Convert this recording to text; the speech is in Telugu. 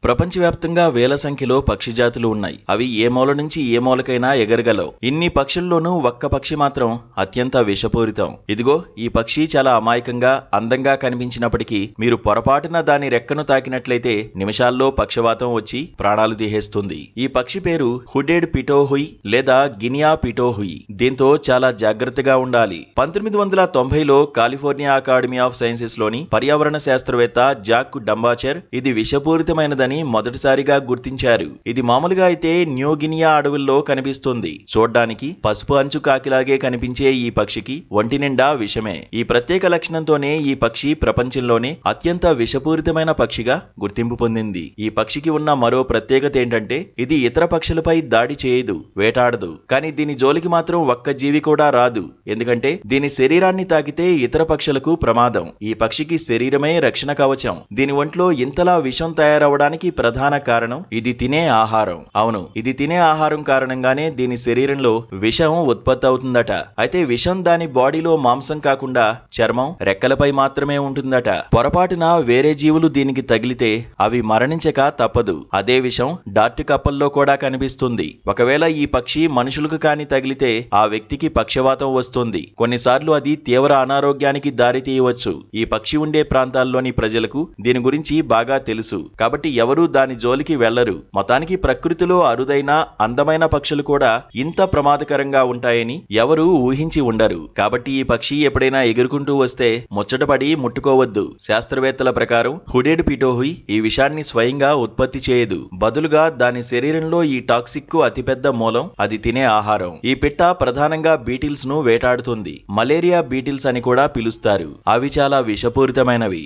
ప్రపంచవ్యాప్తంగా వేల సంఖ్యలో పక్షి జాతులు ఉన్నాయి. అవి ఏ మూల నుంచి ఏ మూలకైనా ఎగరగలవు. ఇన్ని పక్షుల్లోనూ ఒక్క పక్షి మాత్రం అత్యంత విషపూరితం. ఇదిగో ఈ పక్షి చాలా అమాయకంగా, అందంగా కనిపించినప్పటికీ మీరు పొరపాటున దాని రెక్కను తాకినట్లయితే నిమిషాల్లో పక్షవాతం వచ్చి ప్రాణాలు తీసేస్తుంది. ఈ పక్షి పేరు హుడెడ్ పిటోహుయ్ లేదా గినియా పిటోహుయ్. దీంతో చాలా జాగ్రత్తగా ఉండాలి. 1990లో కాలిఫోర్నియా అకాడమీ ఆఫ్ సైన్సెస్ లోని పర్యావరణ శాస్త్రవేత్త జాక్ డంబాచర్ ఇది విషపూరితమైనదని మొదటిసారిగా గుర్తించారు. ఇది మామూలుగా అయితే న్యూ గినియా అడవుల్లో కనిపిస్తుంది. చూడ్డానికి పసుపు అంచు కాకిలాగే కనిపించే ఈ పక్షికి ఒంటి నిండా విషమే. ఈ ప్రత్యేక లక్షణంతోనే ఈ పక్షి ప్రపంచంలోనే అత్యంత విషపూరితమైన పక్షిగా గుర్తింపు పొందింది. ఈ పక్షికి ఉన్న మరో ప్రత్యేకత ఏంటంటే ఇది ఇతర పక్షులపై దాడి చేయదు, వేటాడదు. కానీ దీని జోలికి మాత్రం ఒక్క జీవి కూడా రాదు. ఎందుకంటే దీని శరీరాన్ని తాకితే ఇతర పక్షులకు ప్రమాదం. ఈ పక్షికి శరీరమే రక్షణ కవచం. దీని ఒంట్లో ఇంతలా విషం తయారవడానికి ప్రధాన కారణం ఇది తినే ఆహారం. అవును, ఇది తినే ఆహారం కారణంగానే దీని శరీరంలో విషం ఉత్పత్తి అవుతుందట. అయితే విషం దాని బాడీలో మాంసం కాకుండా చర్మం, రెక్కలపై మాత్రమే ఉంటుందట. పొరపాటున వేరే జీవులు దీనికి తగిలితే అవి మరణించక తప్పదు. అదే విషం డార్ట్ కప్పల్లో కూడా కనిపిస్తుంది. ఒకవేళ ఈ పక్షి మనుషులకు కాని తగిలితే ఆ వ్యక్తికి పక్షవాతం వస్తుంది. కొన్నిసార్లు అది తీవ్ర అనారోగ్యానికి దారి తీయవచ్చు. ఈ పక్షి ఉండే ప్రాంతాల్లోని ప్రజలకు దీని గురించి బాగా తెలుసు. కాబట్టి ఎవరూ దాని జోలికి వెళ్లరు. మొత్తానికి ప్రకృతిలో అరుదైన, అందమైన పక్షులు కూడా ఇంత ప్రమాదకరంగా ఉంటాయని ఎవరూ ఊహించి ఉండరు. కాబట్టి ఈ పక్షి ఎప్పుడైనా ఎగురుకుంటూ వస్తే ముచ్చటపడి ముట్టుకోవద్దు. శాస్త్రవేత్తల ప్రకారం హుడెడ్ పిటోహుయ్ ఈ విషాన్ని స్వయంగా ఉత్పత్తి చేయదు. బదులుగా దాని శరీరంలో ఈ టాక్సిక్ కు అతిపెద్ద మూలం అది తినే ఆహారం. ఈ పిట్ట ప్రధానంగా బీటిల్స్ ను వేటాడుతుంది. మలేరియా బీటిల్స్ అని కూడా పిలుస్తారు. అవి చాలా విషపూరితమైనవి.